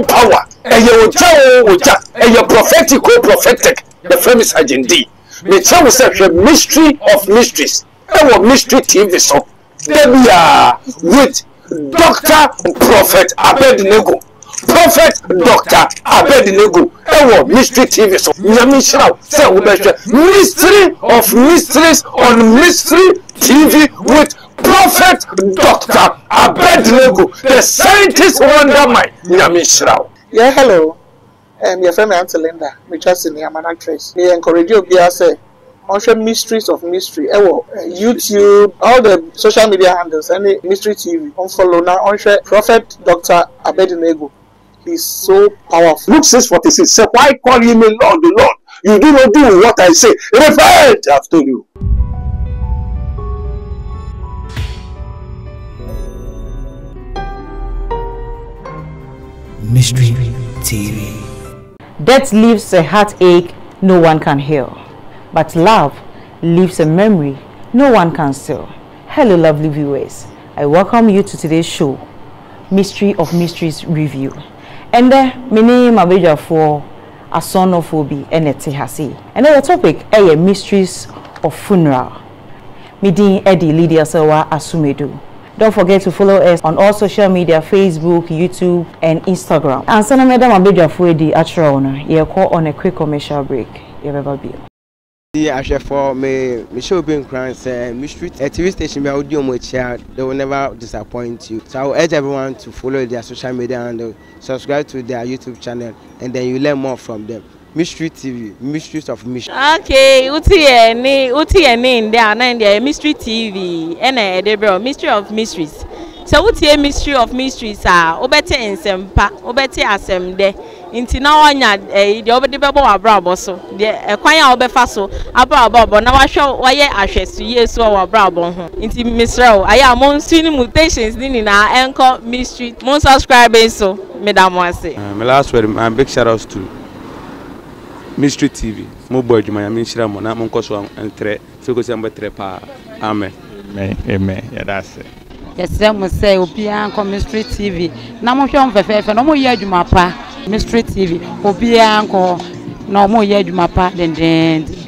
power. A prophetic. The famous agent D. Me tell myself a mystery of mysteries. Our mystery TV so. Debia with Dr. Prophet Abednego. Prophet Dr. Abednego. Our mystery TV so. Nyamisha say we mystery of mysteries on mystery TV with Prophet Dr. Abednego, the scientist wonder mind. Nyamisha. Yeah, hello. Your friend Auntie Linda, me just in the actress. Me encourage you to say, on mysteries of mystery. YouTube, all the social media handles, any mystery TV. On follow now on Prophet Dr. Abednego. He's so powerful. Luke 6:46 say, why call you me Lord, the Lord? You do not do what I say. Repent, I've told you. Mystery TV. Death leaves a heartache no one can heal, but love leaves a memory no one can still. Hello lovely viewers, I welcome you to today's show, Mystery of Mysteries Review. And my name is for a son of Obi and Etihasi. And the topic is mysteries of funeral. Midin Eddie Lydia Sawa Asumedu. Don't forget to follow us on all social media, Facebook, YouTube, and Instagram. And send Madam Abeja Fuedi Atrona. You call on a quick commercial break. You ever be? I share for me show being crying say mystery TV station be audio mo share, they will never disappoint you. So I will urge everyone to follow their social media and subscribe to their YouTube channel, and then you learn more from them. Mystery TV, Mysteries of Mystery. Okay, uti ene there na there Mystery TV ene Debra Mystery of Mysteries. So uti Mystery of Mysteries obete ensempa, obete asemde. Inti na wanya de obede bebo abrabo so. De kwan ya obefa so abrabo na wahwe waye ahwesu yesu abrabo ho. Inti Mr. aya mon suni mutations ni na enko Mystery. Mon subscribe so madam wase. My last word, my big shout outs to Mystery TV. Mo boy Juma Yamishira mo na mo nkoso entre so ko se ambetre pa. Amen. Amen. Yeah, that's it. Yes, I say obi anko Mystery TV. Na mo hwe mfefefe no mo ye adwuma pa. Mystery TV. Obi anko no mo ye adwuma pa den.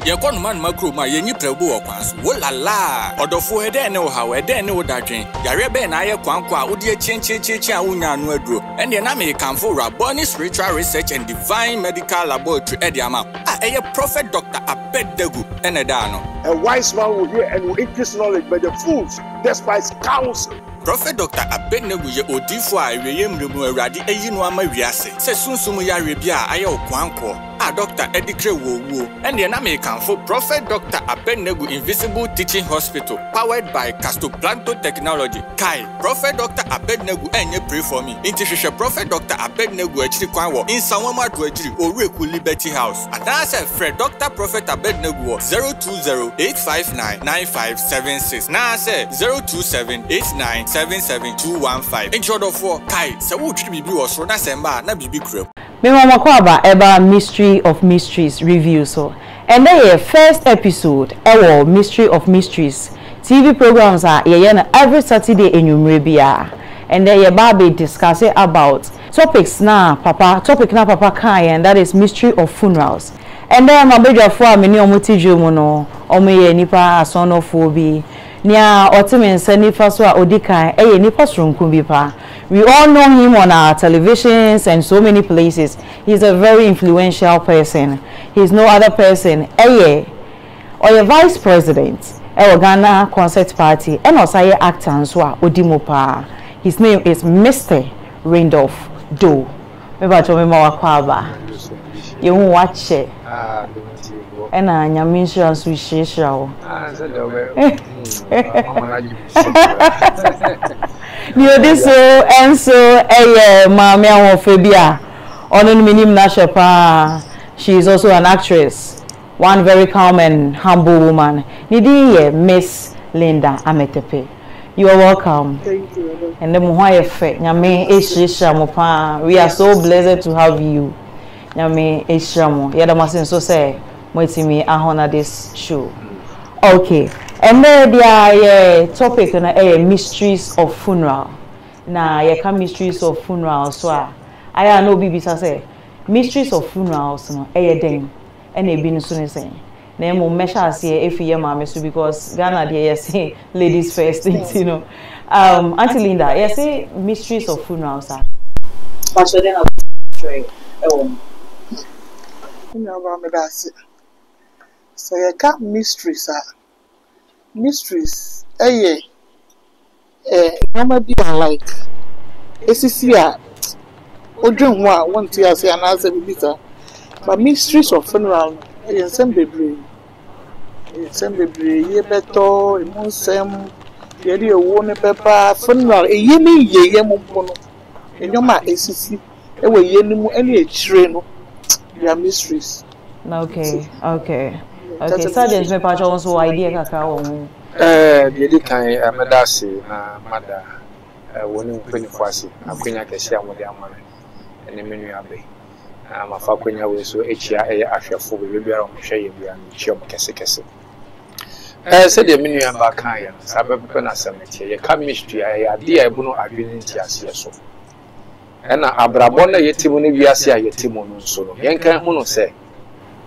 Ye kono man makro ma ye nyiprebo wo kwanso. Wo la la. Odofo ede ne wo hawo ede ne wo dadwen. Yare be na ye kwanko a wodi chenchecheche a wonya anu aduro. Ende na me kanfo Raboni Spiritual Research and Divine Medical Laboratory ede ama. Eye Prophet Dr. Abednego ene da no. A wise man will hear and will increase knowledge, but the fools despise counsel. Prophet Dr. Abednego ye odifo a eweye mremu awrade ayi no ama wiase. Se sunsumu ya rebia aye okwanko. Dr. Edikre Wowo. Ende na me kanfo Prophet Dr. Abednego Invisible Teaching Hospital, powered by Castoplanto Technology. Kai, Prophet Dr. Abednego enye pray for me. Inti hwehwe Prophet Dr. Abednego achiri kwan wo Insanwama do achiri Oreku Liberty House. Adase Fred Dr. Prophet Abednego 020-859-9576. Na say 027-8977-215. Intro for Kai, se wo twi bibi wo so na semba na bibi kura. Me mama kwaba eba Mystery of Mysteries review so. And then first episode our Mystery of Mysteries TV programs are every Saturday in Umrebia. And then baby discussing about topic na papa kai, and that is mystery of funerals. And then my baby for many omutijumo no omoye nipa asonophobia. Nia otimen senifa so odika nipa sronkumbi pa. We all know him on our televisions and so many places. He's a very influential person. He's no other person. Or a vice president. Ghana Concert Party. And also a actor Answa Odimopa. His name is Mr. Randolph Doe. Maybe I told me more kwaba. You won't watch it. And I'm insurance we share. You this so and so Mama Amphobia on minim Nashapa. She is also an actress, one very calm and humble woman. Nidi Miss Linda Ametepe. You are welcome. Thank you. And the Muhaye Nyame Eshishamopa. We are so blessed to have you. Nyame Eshamo. Yadamasin so say Moitimi ahona this show. Okay. And then the topic na mysteries of funeral. Na yeka mysteries of funeral so I know bibisa say mysteries of funerals no den and e bi no so ne say na mo measure ase if ye mama so because Ghana dey say ladies first things you know Auntie Linda you say mysteries of funerals are but so then I about me that's it so you got mysteries mysteries normal be like SCCA Odrin wa want to say another bit but mysteries of funeral in some baby ye beto imonsem ye dey owo pepper funeral ye ni ye mumpo no enyoma SCC e we ye ni mu ene echire no their mysteries okay sergeant me pa cho so idea kaka wo mu the kind medasi na mada woni mpenifo ase akwenya kese amode amane ene menu abe amafa kwenya we so echia ahwefo be biara omhwe ye bia no chi omkese said the menu amba kan ya sabepe na samete ye ka mystery ya de ya ebu no adwene nti ase so ena abrabon na yetimu ne wiase a yetimu no so no yen kan hu no se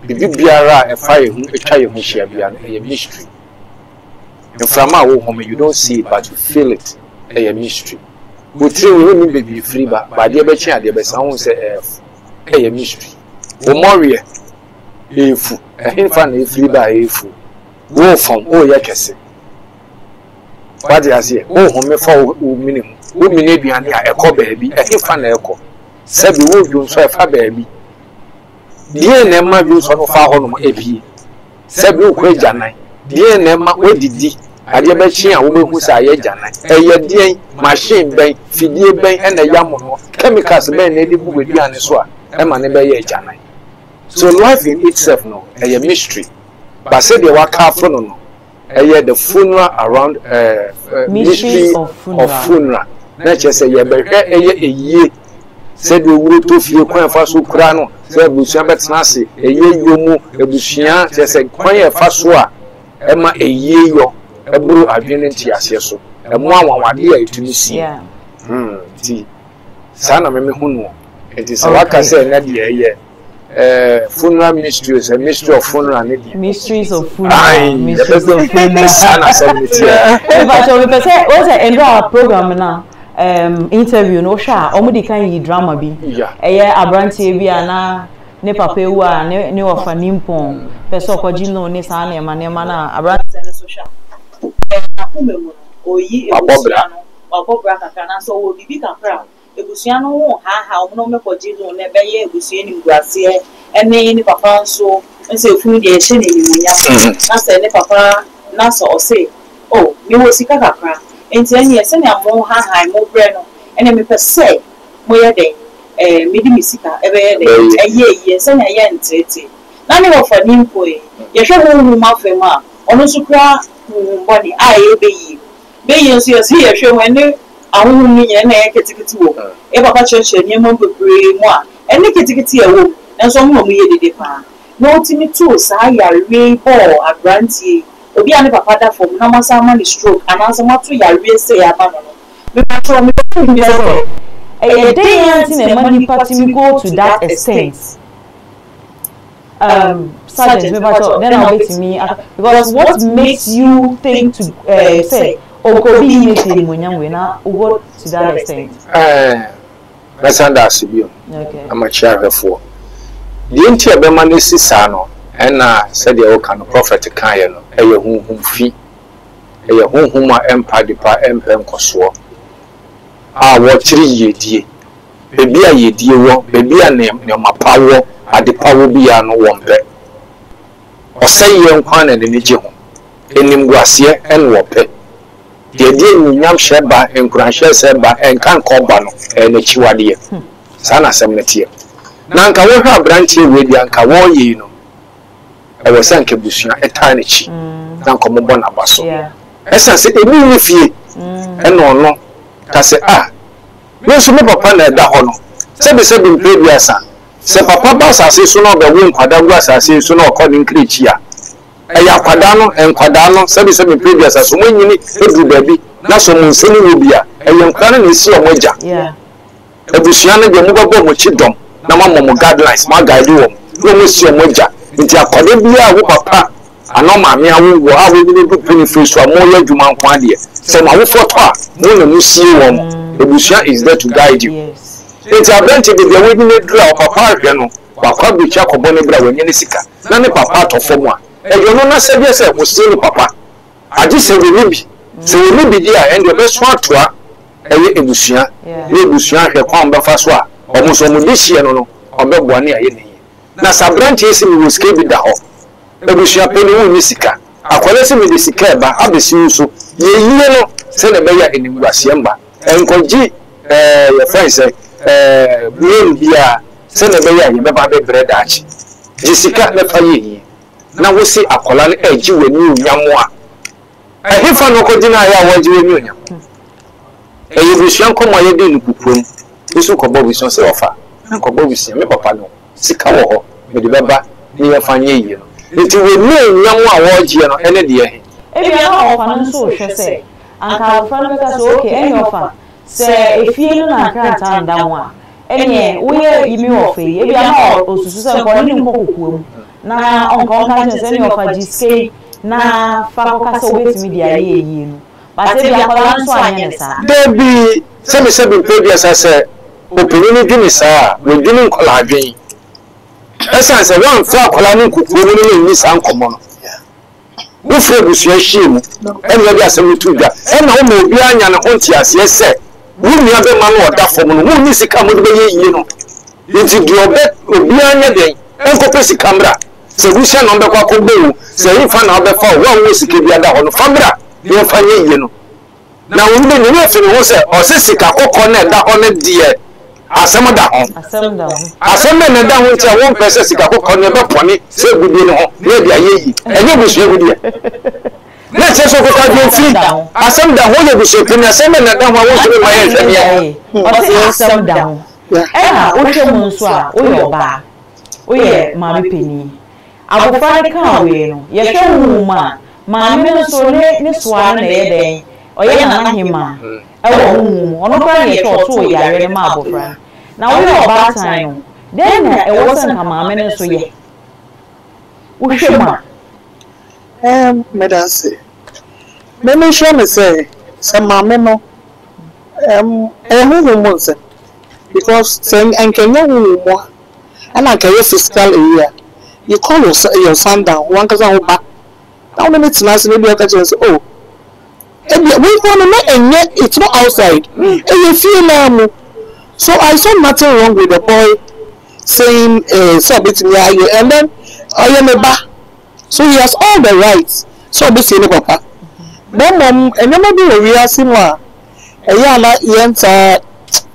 bibi biara efa ye hu etwa ye hu hia bia no ye mystery from our home you don't see it but you feel it a mystery but you will be free but the bechi ade be sound say a mystery o morie efu ehfa na free by efu wo from o ye kese what you say o home for o minimum o mini duane a ekọ baabi ehfa na ekọ sabi wo dun so efa baabi die na ma dun so no fa ho no ebie sabi o ko janan die na ma odidi ade be chi a wo behu sa ye janan eye die machine ben fidie ben na yamo no chemicals ben na edi bu aduane so a e ma ne be ye janan so life in itself no a mystery but say the waka afro no the funeral around mystery of funeral na che say ye be hwe eye said we wuru to fie kwan fa so kura no say busuan betena ase yomu ebusuan che say kwan ye fa so a e ma eye yo eburu adwene nti ase so e mo anwawade a etumi si ti sana me hu no enti se waka say na de eye funeral mysteries a mystery of funeral mysteries of funeral mysteries of funeral sana sabiti but so we say o say end our program now interview no sha omudi kan yi drama bi abrantie bi ana ne papa ewu a ne ofa nimpon peso kwaji no ne sa na ema na abrantie ne so sha akumemu oyi ebusuano wabobra kaka na so wo bibi kakra ebusuano wo ha omno me kwaji no ne be ye ebusuani mguase ene ne papa nso nse funu de ehye ne nimunya na se ne papa na so o say oh mi wo sika kakra enti anye se ne amo ha mo bre no ene me pese mo ye den midi misika ebe ye den eye se na ye ntete na ne wo fa nimpo ye hwe mo ma fe ma ono so kra mboni aye be yi so ye se ye hwe wene ahun ni ye na ye ketikiti wo e papa church ni mo bebre mo a ene ketikiti e wo enso mo ye dede pa no ultimate tools sa ya re bo agrantie obi ane papa da form na masa ma ni stroke ananso mato ya re se ya ma no me patro me be say dey anti na money party me go to that extent sergeant me patro then I'll wait me because what makes you think to say okobi ni se munyam we na go to that extent Masanda Sibio amacha refo the enti abema no sisa no ena said the okan prophet kan ye no eye hunhum fi eye hunhum a empa depa empem koso a wo chiri yedie bebi a yedie wo bebi a ne mapawo adepawo bia no wo mpe oseye nkwan na ne je ho enim guase en wo pe de nyam sheba enkuranhye seba enkan koba no na chiwade sana semnetie na nka wo hwa branch we dia nka wo yi no e wo sanke busua etanichi na nka mo bona baso esa se emi ni fie eno no ka se no so me papa na da ho no se be se bi mpe biasa se papa ba asase so no be wo nkwada gu asase so no according krichi a eya kwada no enkwada no se be se mpe biasa so mo nyini edu baby na so mo nseni wo bia eya nkwada na esi o moja ebusua no de mo babo mo chidom na mo guidelines ma guide wo mo si mo ja nti akode bia wo papa ano ma me awo wo awo ni do penifri so mo ya dwuma nko ade se ma wo foto a mo na mo sie wo ebusua is there to guide you nti abenti de we ni dra papa ahwe no papa bi cha kobo ne bra wanye ne sika na ne papa atofo mo a eyo no na se bi se mo sie ni papa agi se we ni bi se we ni bi dia ende be so atoa eye ebusua ne ebusua hwe kwam be fa so a omo so mo dihie no no obeboa ne aye ne na sabranche ese mi woske bi da ho ebusua peni wo ni sika akwale se mi de sika ba abesi uso ye yie no se na be ya enimguase mba enkoji your friend say blame bia se na be ya ye be ba be bread achi sika na fa ye na wo si akwala ne agi wani unyamo a ehefa no ko dina ya waji wani unyamo ebusua nkomo ye de nkukuom isu ko bobi so se ofa nko bobi si me papa no sika wo ho me de beba ni ya fanye yi no nti we no nyamo a wo gie no ene de ehe ebia na ofa no so hwe se anka ofa no ka so okay ene ofa se efie no na kranta nda ho a ene wo ye yimi ofa yi ebia na osusu se ko ni nko kokuom na onko ka se ene ofa jiske na fa ko ka so betimi dia ye yi no ba se bia ko so anya ne sa debi se me se bi pebia sa se opini ni dwini sa we dwini nkola adwen esan se wan fa kola ni kukuo ni ni sa nkomo no wo fre busua hyiemu ene bia se mutu dwa ena wo mo obi anya ne honti ase se wo nua be ma no oda fom no wo ni sika mo de be yi no nti di obi anya den enko pesi kamera se busua no be kwa ko gbewu se yin fa na be fa wo sika bia da ho no famera ye fa yi no na wo ni ni efi no se o se sika kokko na da ho ne de asem da ho asem na da ho ntia won pese sika kokko ne be poni se gudi no ho ne dia yeyi enye busu gudi na se so kokka de fi asem da ho ye busu kini asem na da ho wo so ma ye hwe ya o se asem da ho o twemu nso a o ye oba o ye maami peni abofra ne kan we no ye hwe hu ma maami no so ne soa na ye den oye na hima ewo hu ono kwa ye to yare ma abofra na wo yo ba tan no den na ewo san ka maame ne so ye wo hwema medase me sure me say maame no hu mo se because sen enkenya hu mo ana ka ye physical area you call your son down one kaza ho ba now me tina se be ka say oh we want to make and yet it's not outside. You feel now. So I saw nothing wrong with the boy saying and then I am a ba. So he has all the rights. So be saying papa. Then mom and you maybe we are seeing one. Like you like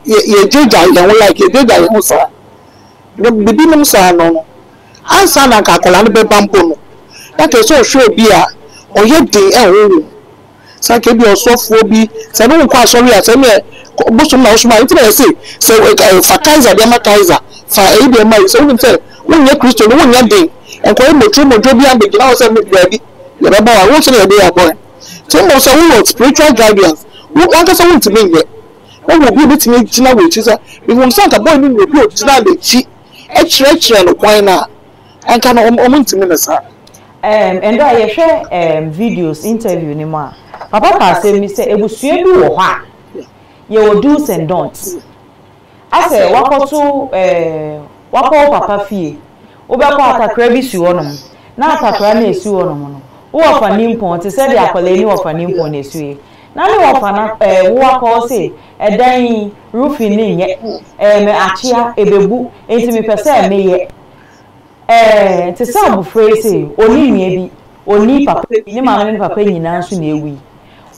you did that. The baby son no. I saw na kakola be bampo. That is so sure be a or you day sake bi osofo bi se no kwa sorry ase me boso na osuma nti na say se fa kaiser de ma kaiser fa e de ma so we say wonye Kristo no wonye den enko e mojo bi ambegi na o say me bia bi ye ba wa wo so na dey aboy so mo say we spiritual guidance wo anka so wonti me ye wo bi bitimi gina we chi say we won say ka boy ni no bi o gina le chi e chire no kwan na anka no o montimi na sa and I share videos interview ni ma papa ka say me say ebusua bi wo ha ye wo do's and don'ts ase wakoto wako papa fie obekọ atakra bi si wonom na atakra na esi wonom no wo afa nimpon te say dia akwala ni afa nimpon na esi na ni afa na wo akọ say edan rufi ni nye me achia ebebu enti me pese me ye te say abufre say oni nwie bi oni papa ni mama ni papa nyina nso na ewi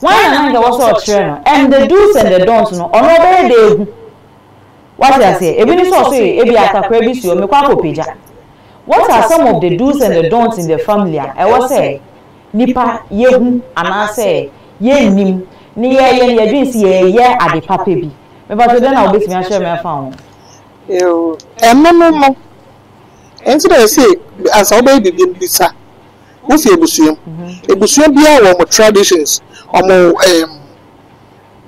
why na nga was all children and the do's and the don'ts no ono be dey what I say ebi ni so ebi atakra bi si o me kwa kopeja what are some of the do's and the don'ts in the family I was say nipa yehu ana say ye nim ni ye dwin si ye ade papa bi me ba to den na obetimi a share me fa ho yo no enti dey say as obe bi bisa wo fi ebusuam bia wo mo traditions omo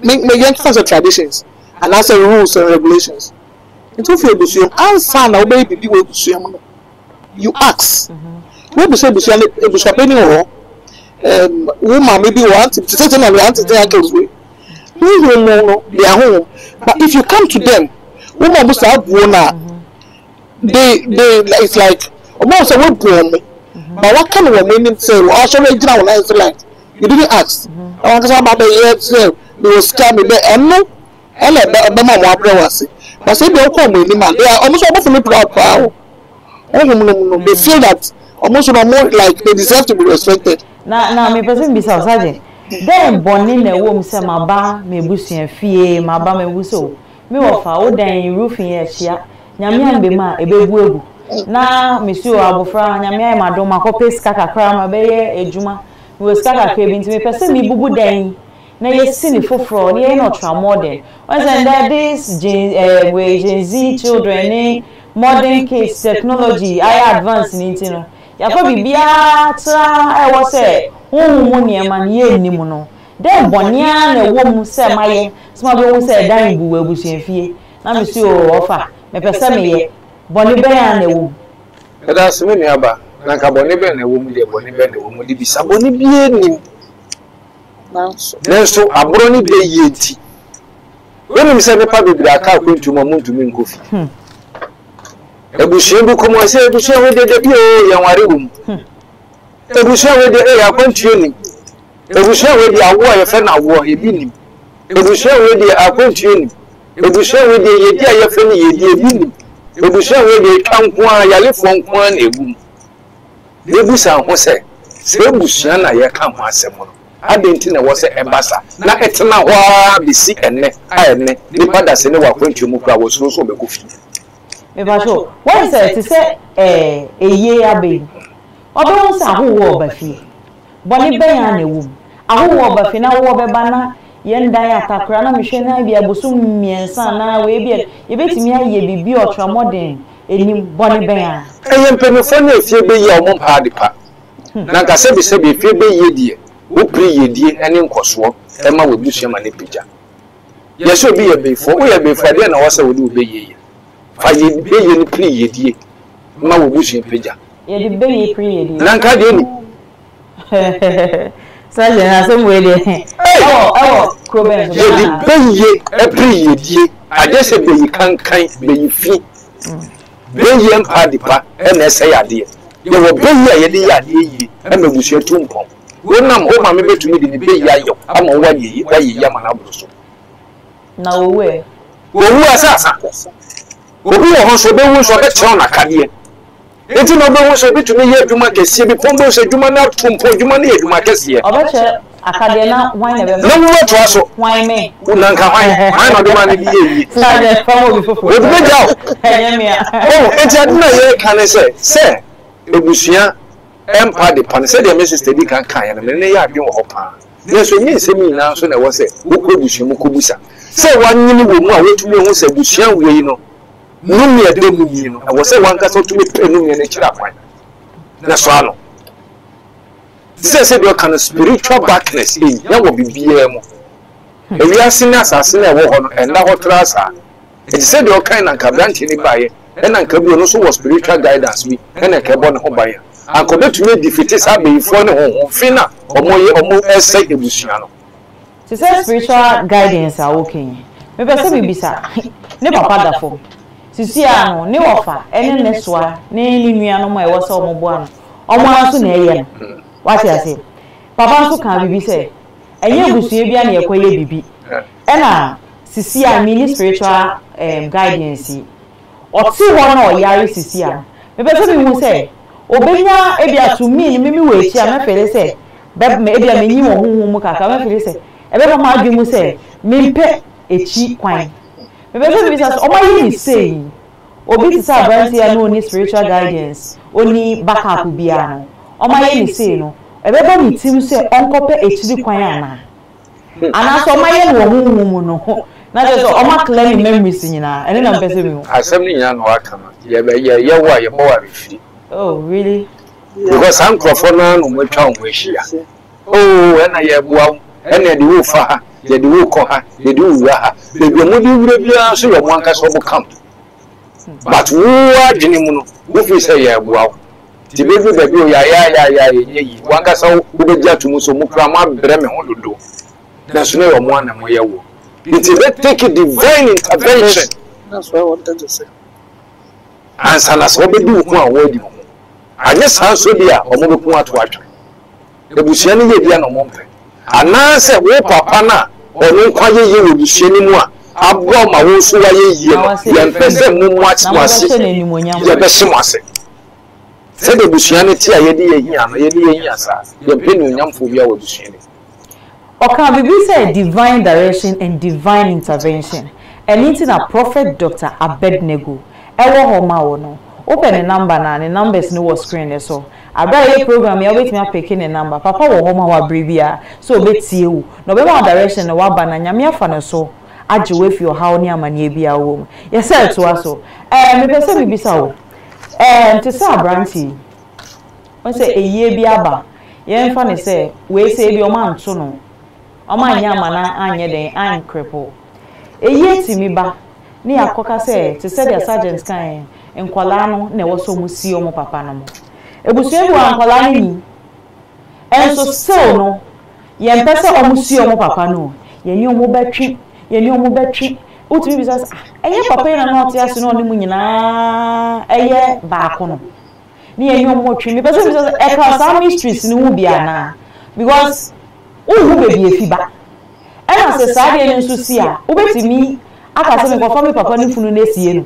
me yen for traditions and that's the rules and regulations. Into if you answer now, baby, you ask. We be say woman maybe want to say something want to take those way. No, they are home. But if you come to them, woman must have one. They it's like almost a word for me. But what kind of women say? Well, show me now. Like you didn't ask. I want to say about the years. They will scam me. And no, and let the mama was it. But say they come with man. They are almost almost proud. They feel that almost more like they deserve to be respected. Now, me person be so sergeant. Then born in a womb, say my ba me busi and fie, my ba me buso. Me offer o dan roof in here. Nyame be ma ebebu. Na monsieur abofra nyame ma do ma kopes kaka kra ma be ye ejuma. We skaka kra bi nti me person me bubu dan. Na yesi ni foforo, ni no ultra modern. Once and that this Gen Z children modern kids technology I advance in it no. Ya fa bibia tra e wo se huhu niema ye nimu no. Den bonia na wo mu se maye. Sma be wo se dan bu abusuan fie. Na me si o ofa. Me pese me ye. Boni be ya na wo. E da se me ni aba. Na ka boni be na wo mu de boni be na wo mu de bisa boni bie ni. Nanso abro ni be ye ti. When me se me pa bibia aka kwentu mo ntumi nkofi. Ebushie bu komo se ebushie we de bi o ya ware wum. Ebushie we de ya kwantuo ni. Ebushie we de awo ya fe na awo e bi ni. Ebushie we de akwantuo ni. Ebushie we de ye di ya fe ni ye di e bi ni. Ebushie we de kanko a ya le fo nko a na egum. Ebusa ho se ebushie na ye kan ho asem no. Adenti na wo se ebasa na etena ho a bisi enne a enne nipa da se ne wa kwantuo mu kra wo so so be kofi. Me ba so what say to say eye abe obe won sa ho wo ba fi boni ben ya na ewu aho wo ba fi na wo be ba na ye ndan atakra na mehwe na bia bosum miensa na we bia ye betimi aye bibi ultra modern enim boni ben ya eye mpemefo na efie be ye omo pa de pa na ka se be efie be ye die wo pri ye die ene nkoso e ma we busu ma ne pija ye so bi ye befo wo ye befo de na wo se wo de be ye fa ye be ye ni pri ye die ma wo busu pija ye de be ye pri ye die na ka de ni sa je na so mo de kroben ye de be ye e pri ye die ade se be yi kankan be yi fi be ye mpa de pa e na se ya de ye wo be ye ye de ya de yi e ma busu tumpom wonam o ma me betumi de be ya yo ama wa ye ya ma na buru so na owe owu asasa obi wo ho so be wu so be chew na kade enti no be wu so betumi ye adwuma kese bi pombo so adwuma na tumpo adwuma na adwuma kese obeche akade na wan na be no wo to aso wan me una nka wan na adwuma na bi ye saje famo bi fofo o be jaw enyemia enti aduna ye kan se ebusua empa de pan se de message steady kan ya na me ya adwen wo ho pa na so nyi nsemi na so na wo se wo kobusu mu kobusa se wanyini wo mu a wetumi ho se busua wei no numi ade mu yi no wo se wanka so tumi pe numi na kira kwan na so ano se de kan spiritual darkness ya wo bibia mu ewi asina asase na wo ho no enda ho trasa e se de kan na ka branch ni baye na nka bi no so wo spiritual guidance bi na ka bo ne ho baye akobe tumi defeat sabe ifo ne ho fina omo ese ebusua no to say spiritual guidance are okay me pese bibisa ne papa dafo sisi ano ne ofa ene ne soa ne ni nua no mo e wo se omo bo ano omo aso na eye no what you say papa so kan bibi se enye ebusua bia na yekoye bibi ena sisi a mini spiritual guidance oti wo na o yare sisi a me pese bi mu se obenya ebia to me ni mimi we chi a me fele se be me ebia me nyi wo huhu mu kaka me fele se ebe ba ma adwemu se mempe echi kwan me be so bi sa o ma yi ni say obi ti sa branti ya no ni spiritual guidance oni backup bia no o ma yi ni say no ebe ba mi tim se onkope echi kwan ana so ma yi wo huhu mu no na je so o ma claim memories nyina ene na mpese mi asem ni nyina no aka ma ye wo a ye bo wa refiri. Oh, really? Because I'm crofona no mwetwa onwehia. Oh, ena ye bua, ena de wo fa. ye de wo ko ha ye de wo ha be bi mo di wure bia so yo mo anka so mo camp but wo adwene mu no wo fi say ye boa ti be bi be bi o ya ye wanka so wo be gya to mu so mo kra ma brɛ me ho dodo na so no yo mo ana mo ye wo it is take a divine intervention. That's what I wanted to say. And Salas will be doing one word. I just answer there or move to watch. The Busiani will be an moment. And now say, Wo Papa or no quiet you will be seeing more. I've got my own so I person no much was the best was it. Said the Busiani tea, the opinion young for your Busiani. Or can we say divine direction and divine intervention? And into a prophet Dr. Abednego. Ewo homa wono. Open a number na the numbers no was screen so. Abra program you wait me picking a number. Papa wo homa wa bribia so betie wu. No be one direction no wa ba na nyame afa no so. Age we fi how ni amane bia wo. Ye say to aso. Me pese bibisa wo. To say abranti. Won say eye bia ba. Ye mfa ne say we say bi o man to no. O man nyama na anye den an cripple. Eye timi ba ni akoka se to say the sergeant kan enkwala no na wo so musi o mo papa no mo ebusuebu ankwala ni enso still no ye mpese o musi o mo papa no ye ni o mo betwi utimi bisa eye papa na no te ase no ni mu nyina eye ba ko no ni ye ni o mo twi mi pese bisa e ka sa mysteries ni hu bia na because hu be bi efiba ena se sa de ni nso si a ubetimi aka se me kofa me papa ni funu na esie no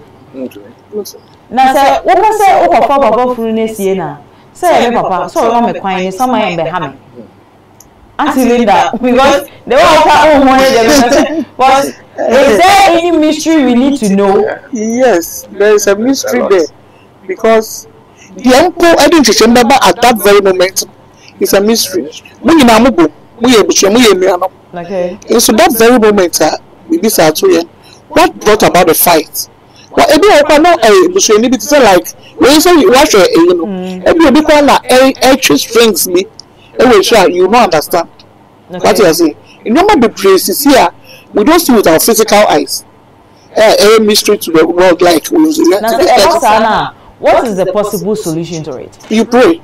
na se wo ko se wo kofa papa funu na esie na se me papa so wo me kwan ni sama en be ha me Auntie Linda because the one ka money the but is there any mystery we need to know? Yes, there is a mystery there because the uncle I didn't remember at that very moment is a mystery. Okay. And so that very moment, what brought about the fight? Well, everyone know like when you say you watch everybody actually strings me. You don't understand what you are saying. You know, the places here we don't see with our physical eyes. A mystery to the world, like what is the possible solution to it? You pray.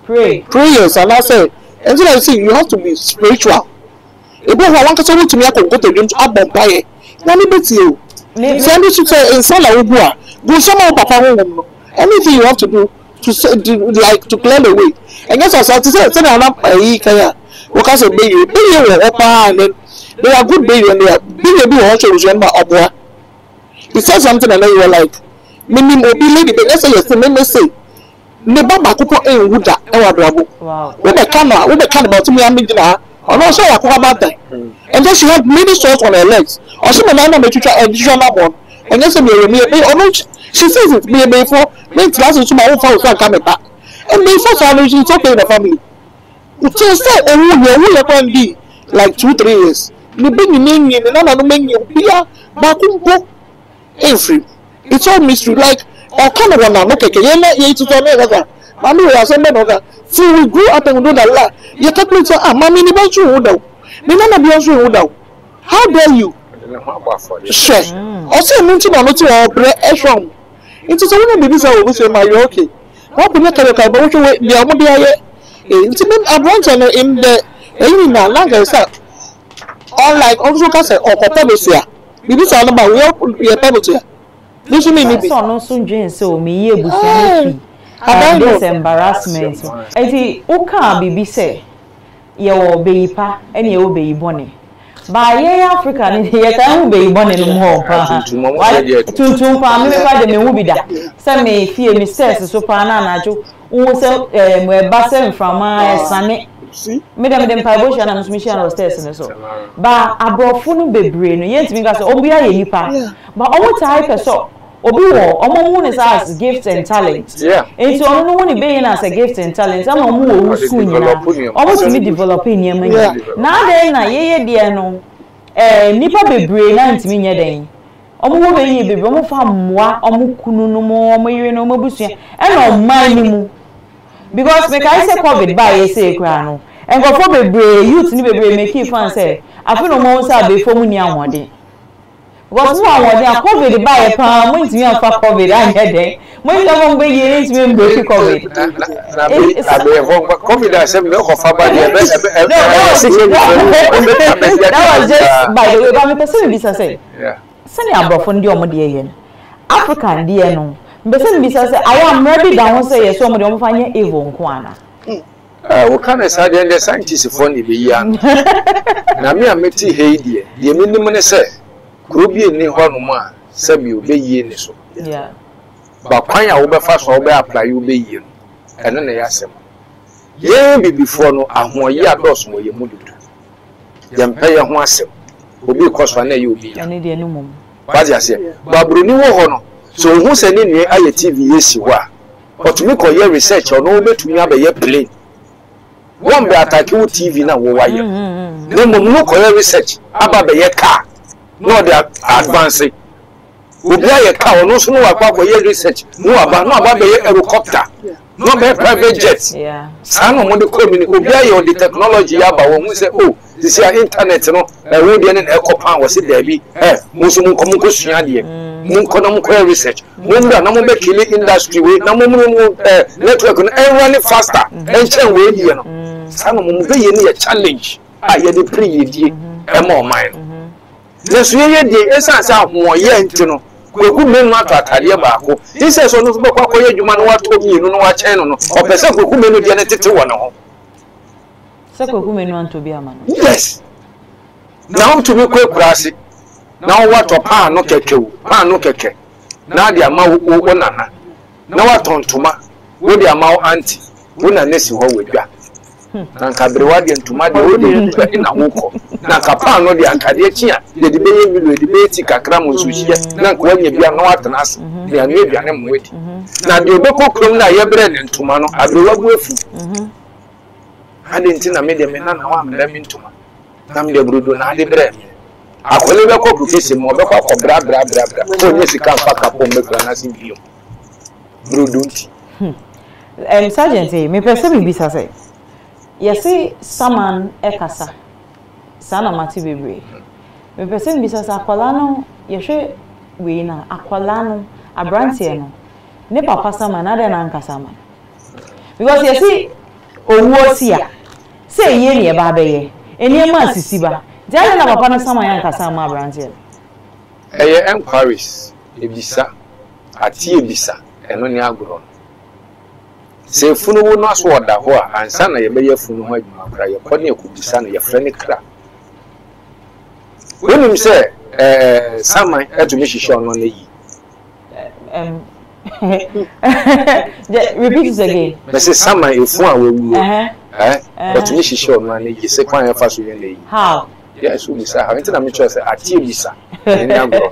Prayers, and I say, and then I say you have to be spiritual. If you want to me, I can go to them to Abba. Let me bet you. Send it to say in Sala Ubua. Go somewhere, Papa. Anything you have to do to clear the way. And yes, I said, I'm not a kaya. Because a baby, and then they are good baby, and they are baby also remember Abua. He said something, and then you were like, Minimum lady, but let's say, yes, let me say. Never Makupo and Wuda, our bravo. Wow. With the camera about me, I'm making her. And also, I talk about that. And then she had many sores on her legs. Or some man made to try additional one. And then she says it, me before, me classes to my own father coming back. And before family, she's okay in the family. It just said, we are going to be like 2-3 years. The big name, and none of the men, we are back every. It's all mystery, like, I kind of want to look at you to tell me that. Mommy was a man of that. So we grew up and do that. You can't me to Mammy, about you, Udo. None of you, Udo. How dare you? Sure. Also, mention on to our bread from. It is only babies I will say, my okay. What will not about what you wait? The Amodia intimate adventure in the Elina, like I said. Unlike also Castle or Papa, babies are about where we are able to. This means no soon, so me, this embarrassment. Eti uka bibi say ye wo beyi pa ene ye wo beyi bone ba ye Africa ni ye kan wo beyi bone no ho pa tuntun pa me ba de me hu bida se me fie me stress so pa na anajo wo se mo ba se mframa esane me dem pa bo sha na so me sha na stress ne so ba abrofo no bebre no ye ntimi ga so obia ye nipa ba omo tai pe so obi wo omo mu ne as gifts and talents enti ono no woni be as a gift and talents ama mu wo school nyina omo timi developing nyama na den na ye de no nipa bebre na ntimi nya den omo wo be ye bebre omo fa moa omo kunu no mo omo yire no omo busua e na oman ni mu because me kai say covid ba ye say kra no enkofo bebre youth ni bebre make fan say afi no mo say abefo mu ni ahode because mo ahode covid buy pa mo ntimi afa covid anye den mo nka mo be ye ntimi break covid covid asem me ko fa ba de that was just by the way but me person be say sani abrofo ndi omo de ye African de no mbese be say I am ready down say yes omo de omo fa nye evil nko ana what kind of side the scientists for the young? Na me ameti heidie. The minimum say, Kurubi ni honuma, Sabi obey ye so. Yeah. But Panya over fast or apply you be ye. And then they ask him. Ye be before no, a more ya dos more ye mudu. Yam pay a wasem. Obi cost one you be. I need a new mum. But I say, Babruni honor. So who's sending me a TV yes you are. But to make all your research or no bet to me have a plane. One be attack you TV na wo waye. No no ko research aba be ye car. No dey advance. Obi aye car no so no wa kwa ye research. No aba be ye helicopter. No be private jet. Yeah. San no de ko mi obi aye on the technology aba wo hu say oh this your internet no we dey na ekopan wo say there be mo so mo ko sua de. Mun kono mo ko research. Mun da na mo be kill industry we na mo network no run faster. Enchen we die no. Some of them a challenge. I had the pre ye, a more mine. Yes, we had the essence of more yentino. We could men not at Adiabaco. This says on the book, you man what told me, you know what channel, or person who could be identity to one. Sako women want to be a man. Yes. Now to be quick grassy. Now what a pan no keke. Now the amount one nana. Now what on to ma, with the amount auntie, when I miss you with ya. Na kabrewa de ntuma de odi na woko na kapa no de akade chia de de beye milu de be ti kakra mo suhie na ko anya bia no atena ase de anu bia ne mo wedi na de obeko krom na ye bre ne ntuma no abrewa bu afu ade nti na me de me na wa mra me ntuma na me de brudo na ade bre me akole be ko profesi mo be ko bra ko nye sika fa kapo me kra na sin bio brudo nti sergeant me pese me bisa say yesi saman ekasa sana mati bebre me pese bisa sa akwala no yehwe we na akwala no abrantie no ne papa sama na de na nkasa ma because yesi owo sia say ye ne ba beye eni ma sisi ba jale na papa no sama ya nkasa ma abrantie eye enquiries ebisa ati ebisa eno ni agro se funu wo no so oda ho a ansa na ye be ye funu ho adwuma kra ye kone ekubisa na ye frene kra wonim se saman etumi hihye ono na yi repeat it again but se saman efu a wawu etumi hihye ono na yi se kwan ye fa so ye na yi how yes we say how na me cho say ati ebisa ni agro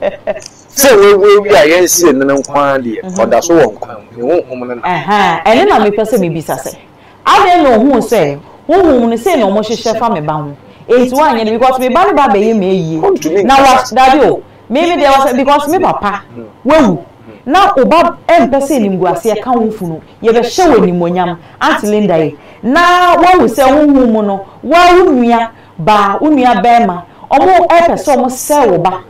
se we a yen sie nan kwan de oda so won kwan e won hom na ene na me pese me bisa se ade no hu se hum ne se no mo hyehyɛ fa me ba ho enti wa anye because me ba ne ba be ye me yie na wa dabi o me dey was because me papa wewu na oba empese ni mguase e ka wo funu ye be hye wani monyam Auntie Linda yi na wa wu se hum mu no wa unua ba unua bema omo epese omo se wo ba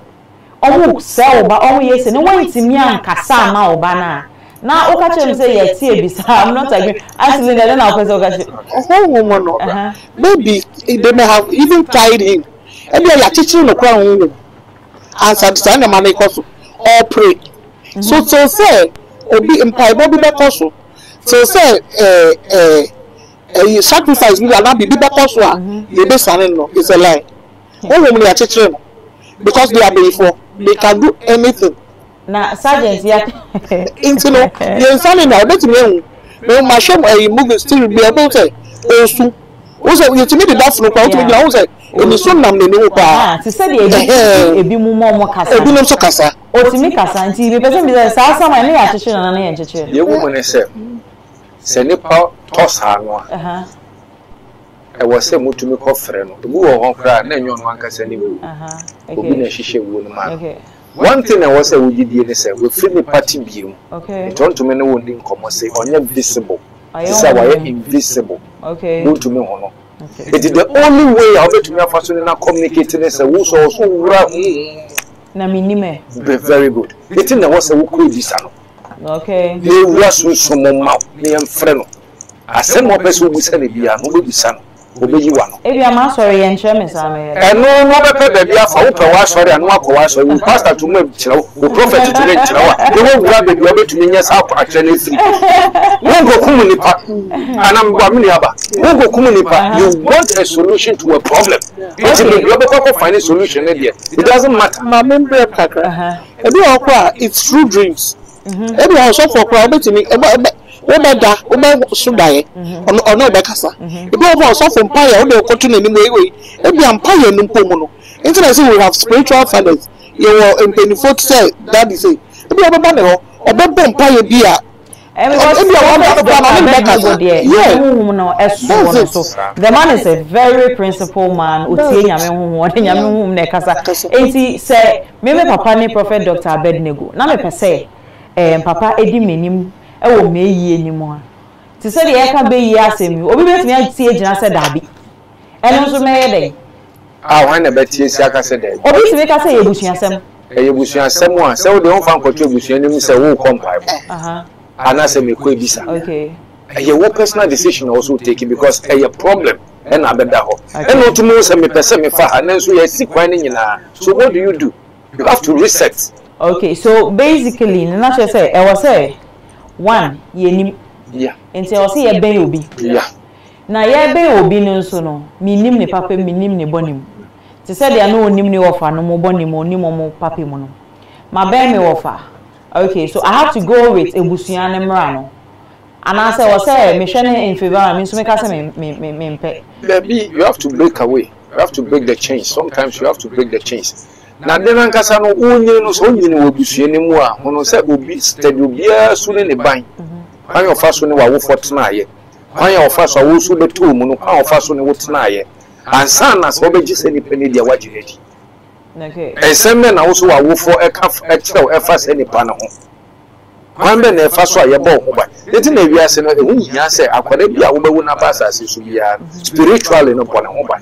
omo se wo ba omo yese no wantimi ankasa ma wo ba na o ka chem say ye tie bisa I'm not agree Auntie Linda na o pese o ka che oh woman no maybe they may have even tried him e be ya chichi no kwa hu answer say na man ikoso or pray so say obi empire bi be koso so say sacrifice bi na bi be koso a they be sanin no it's a lie oh woman ya chichi no because they are before they can do anything na sergeant ya into no the sanin na bet me me ma show movie still be able to osu o say you to me the that no kwa o to me o say eni so nam ne ni pa ti say ebi mu mo kasa ebi no so kasa o ti mi kasa nti be person be say sama ne ya chichi na ya chichi ye wo mo ne se ni pa tosa no e was say mutumi ko frɛ no ebu wo ho kra na enyo no ankasa ni bu obi na hihye wo no ma one thing I was say we did say we free the party biom don't to me no won din komo say onye visible say why invisible don't to me ho no It is the only way I'll be to me for communicating and say, also na minime. Very good. It in the was a cool disano. Okay. They was some mouth, me and friend. I send more person who said it be a movie son. Obey one. If you are sorry and chairman, and no better baby for open sorry and walk away. So we pastor to me, who prophet to me, they won't grab the globe to me. Yes, I'll actually won't go Kumunipa, and I'm Guaminiaba. Won't go Kumunipa. You want a solution to a problem. It's a global find a solution. It doesn't matter. My memory of Kakra. It's true dreams. Every house of for problem to me. Obeda sudaye ono bekasa ebi o so for empire o dey continue ni we ebi empire no pomu no interest we have spiritual fathers you were in 24th say that is say ebi obeba ne ho obeba empire bi a the man is a very principled man. Utie nyame huhu ode nyame huhu ne kasa enti say me papa ni prophet Dr. Abednego na me pese papa edi menim ewo meyi enimu ha ti se de e ka be yi asemi obi betimi atie gina se dabi eno so meye dey wan na betie si aka se dey obi timi ka se yebusuasem yebusuasem a se wo de won fa nkoto ebusuanim se wo compile ana se me ko ebisa okay your personal decision also taking because a problem and abeda ho and not to know se me pese me fa na so ye sikwan ni nyina so what do? You have to reset. Okay, so basically na say e was say one yenim nti o say ye ben obi na ye ben obi no so no minim ne papa minim ne bonim ti say dia no onim ne wofa no mo bonim onim mo papa mu no ma ben me wofa. Okay, so I have to go with ebusuan ne mra no and I say o say me hwe ne in favor me so me ka say me mpe baby you have to break away, you have to break the chains. Sometimes you have to break the chains. Na dena nkasa no onye no so onye no obusuani mu a hono se obi steady obia su ne ban kwan ofa so ne wa wo fotna aye kwan ofa so wo su beto mu no kwan ofa so ne wotna aye ansa na so beji se ni pene dia wagiredi okay esemme na wo so wa wo fo e ka e kyerɛw e fa se ni pa ne ho kwan be na e fa so aye ba ho ba eti na wiase no ehu hia se akwada bia wo bewu na ba asase so bia spiritually no pone ho ba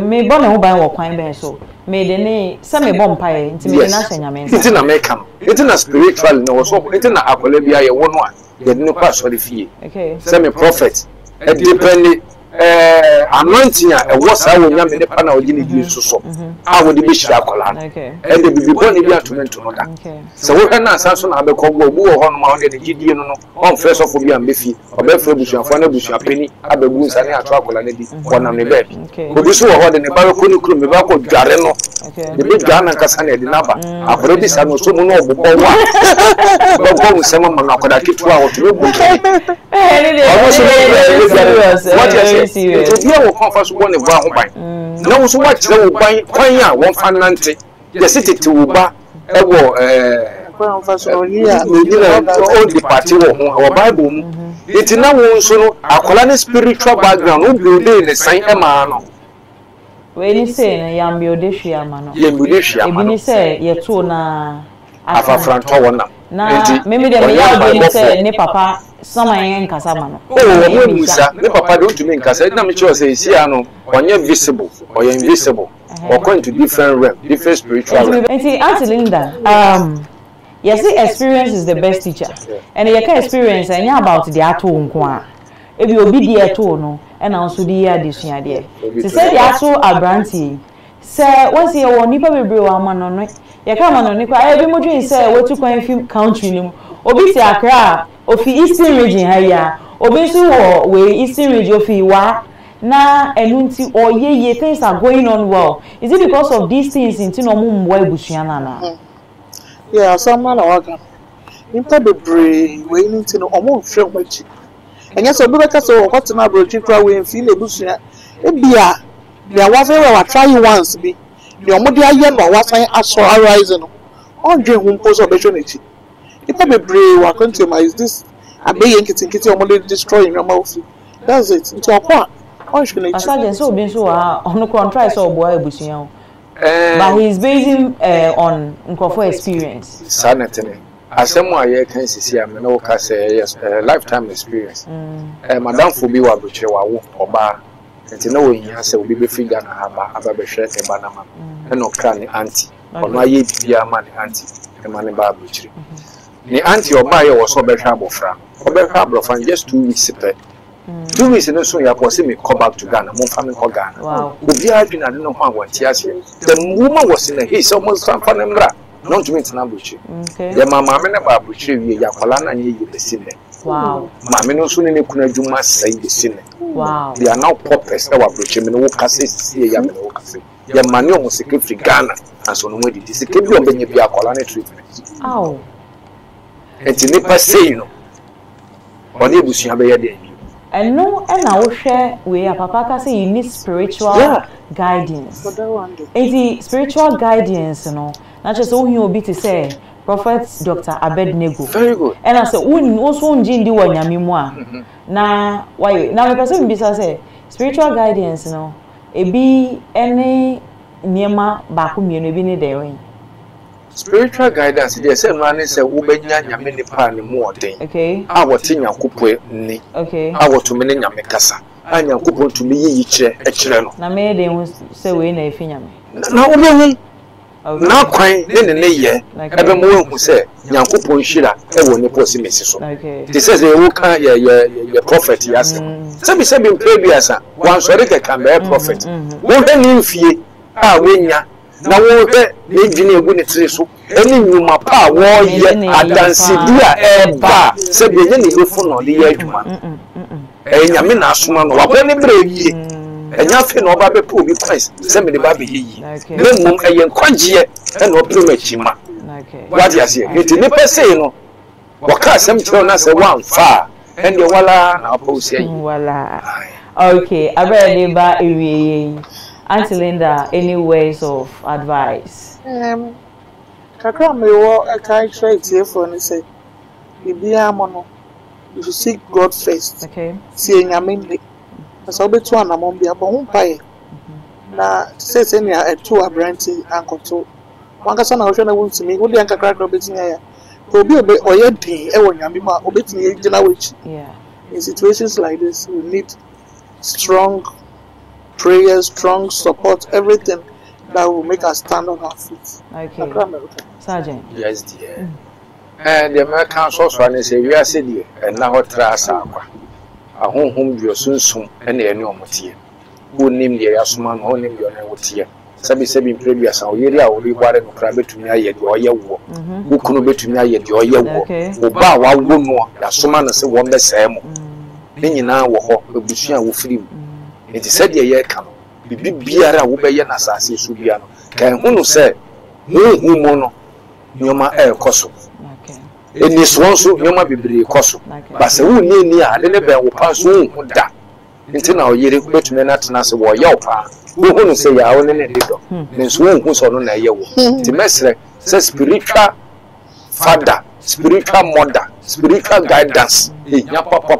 me bon ho ban wo kwan ben so me de ne se me bom pae nti me na hye nyame nti na me kam nti na spiritually no so nti na akwala bia ye wo no a ye de ne kwa so de fie okay se me prophet e depend anointing a wo sa wo nyame ne pa na ogini di so a wo de bi hia akwala okay e de bibi bon bi atomento no da se wo na asanso na be ko bo bu wo ho no ma wo de gidie no no on first of all bi am be fie obe fe busuafo na busuapeni abagu nsa ne ato akwala ne di wona me be obi so wo ho de ne ba ko ni kuro me ba ko dware no de bi dwa na nkasa na de naba akwara bi sa no so mu no obobo wa ba ko mu sema ma na akwada kitu a wo to bu it's a conference one of our bank. No, so what you buy, Quanya, one fanante, the city to buy a war, the party or Bible. It's now so a colonial spiritual background, who build the same man. When you say, I am Biodeshia, man, you say, you're too na Afa Frantowana. Na maybe the say, ne papa. Sama yen kasa ma no oh we musa ne papa don't to me kasa na me sure say see ano onye visible or invisible or going to different realm, different spiritual realm. Auntie Linda, yes, experience is the best teacher. And you can experience and about the ato nko a if you obi di ato no and also di adesua de se say the ato abranti say once you won nipa bebre wa ma no no you come on no kwa e bi modwin say we to kwan film country nim obi ti Accra ofi Eastern region haya obi so wo Eastern region ofi wa na enunti oyeye things are going on well. Is it because of these things into no mumwa ebusua na yeah some man waka impa bebre we into no omo hwe omachi enya so obi beka so what na brochi kwa we feel ebusua ebia dia wa fe wa try once bi dia omo dia ye no wa san aso arise no ondwe hu mpo so behwe nechi impa bebre wa continue is this abeye nkiti omo dey destroy your mouth. That's it. Into akwa Asage so obi so on try so obo ebusuan but he is basing on nkofo experience sanetene asemu aye kan sisi am na woka say yes lifetime experience madam fo bi wa broche wa wo oba nti na wo hia sɛ obi be free Ghana aba be hwɛ ne ba na ma ɛna ɔkra ne auntie ɔno ayɛ bibia ma ne auntie ɛma ne ba abukyire ne auntie ɔba yɛ wɔ so ɔbɛhwɛ abɔfra ɔbɛhwɛ abɔfra just 2 weeks pɛ 2 weeks no so ya pɔse me come back to Ghana mo fa me kɔ Ghana obi adwina ne no ho awɔnte ase the woman was in a hey so mo sanfa ne mra not to meet na abukyire ya mama me ne ba abukyire wie ya kwala na nye yi besi ne wow mama no so ne ne kuna adwuma sai besi ne wow they are now poppers na wa abukyire me no wo kase sie ya me no wo kase ya mane o secretary Ghana aso no wedi di secretary obenya bi akwala ne treatment aw enti ne pa sei no oni ebusua be ye de and no and I will share where papa can say you need spiritual guidance. It's spiritual guidance, you know. Not just all you be to say Prophet Dr. Abednego. Very good. And I said, also Jindi one yamimwa. Na why now the person be say spiritual guidance, you know. It be any niema baku mienu bi ne there. Spiritual guidance dey say man say wo benya nyame ni pa ne mu oden okay a wote nyankopɔ ni okay a woto me ne nyame kasa a nyankopɔ to me yi kyerɛ no na me dey say we na efi nyame na wo be na kwan ne ye ebe mo hu say nyankopɔ nhira e wo ne posi mesi so they say they wo kan ye prophet yasa say be pray biasa wan sori ke kan be prophet wo he ni mfie a wenya na wo be ne dwene egu ne tire so eni nyuma pa wo ye adansidi a eba se be nye ne befo no de ye adwuma nyame na asoma no wabo ne brewie enya fe no oba be po obi Christ se me de ba be yi ne mum eye nkwagie e no promachima what you say it ne pese no waka asem kiro na se wan fa and the wala na oppose yi wala okay abere ba ewie Auntie Linda, any words of advice? Kakra me wo a kai trait here for ni say bibia mo you should seek God first. Okay. See nyame so betu anamon bia bo hu pae na say me a two abranti ankoto wanka so na wo hwe na wuntimi wo dia kakra betinya ya obi oye din e wo nyame ma obetini gina wechi. Yeah. In situations like this we need strong prayers, strong support, everything that will make us stand on our feet. Okay. Sergeant. Yes, dear. And the American social say we are said and now trasa aqua. A home your soon and the enormity. Who named the Yasuman, who named your name with here. Sabi previous or area or we wanted to grab it to me yet or your war. Who couldn't be to me yet or your war. Who bow one more, Yasuman as a one the same. Then you now walk, but Bushia will free. It is said ye come. Bibiara wo be ye na asase so bia no. Kan hunu se hu mono nyoma koso. Okay. Eni so nyoma bibiri koso. Ba se hu ni a de ne be wo pa so hu da. Nti na oyere betume na tena se wo ye wo pa. Wo hunu se ya wo ne ne do. Ne so hu so no na ye wo. Ti mesre se spiritual father, spiritual mother, spiritual guidance. Nya papa.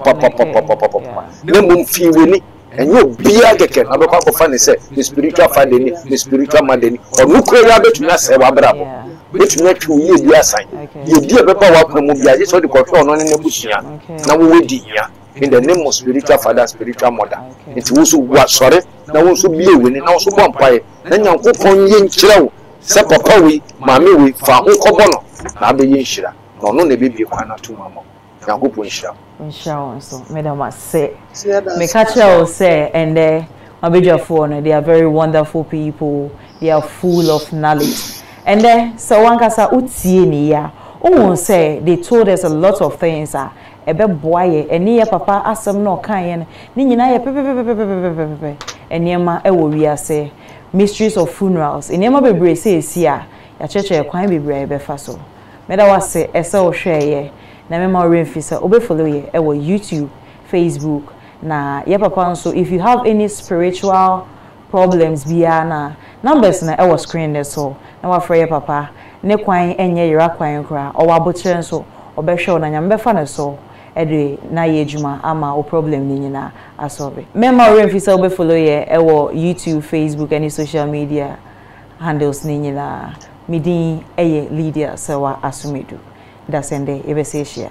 Ne mum fi weni and you be a keke na beka ko fa ne say the spiritual father ni the spiritual mother ni onu ko ya betu na se wa brabo betu na twu ye bi asan ye di e beba wa promo bi aje so de ko twa no ne busua na wo wedi hia in the name of spiritual father spiritual mother it wo so wa sore na wo so bi ewe ni na wo so bompae na nyankopon ye nkirewo se papa wi mama wi fa ho kobo no na be ye nhira na ono na be bi kwa na to mama nyankopon nhira so madam say me catch you say and they are very wonderful people, they are full of knowledge, and then so one kasa utie ni ya won't say they told us a lot of things ebe boye eni ya papa asem no kan ye ni nyina ye pepepepepepepepe eniema e wo wi ase mysteries of funerals eniema bebre say esi a ya cheche kwan bebre be fa so meda wase ese o hwe ye na me ma remfisa obe follow ye e wo YouTube, Facebook na ye papa so if you have any spiritual problems bia na numbers na e wo screen there so na wa frɛ ye papa ne kwan enye yira kwan kra o wa botre so obe hwe na nyambe fa ne so e de na ye adwuma ama o problem ni nyina asolve me ma remfisa obe follow ye e wo YouTube, Facebook, any social media handles ni nyina midin eye Lydia Sewa Asumedu. That's ende ebeseshia.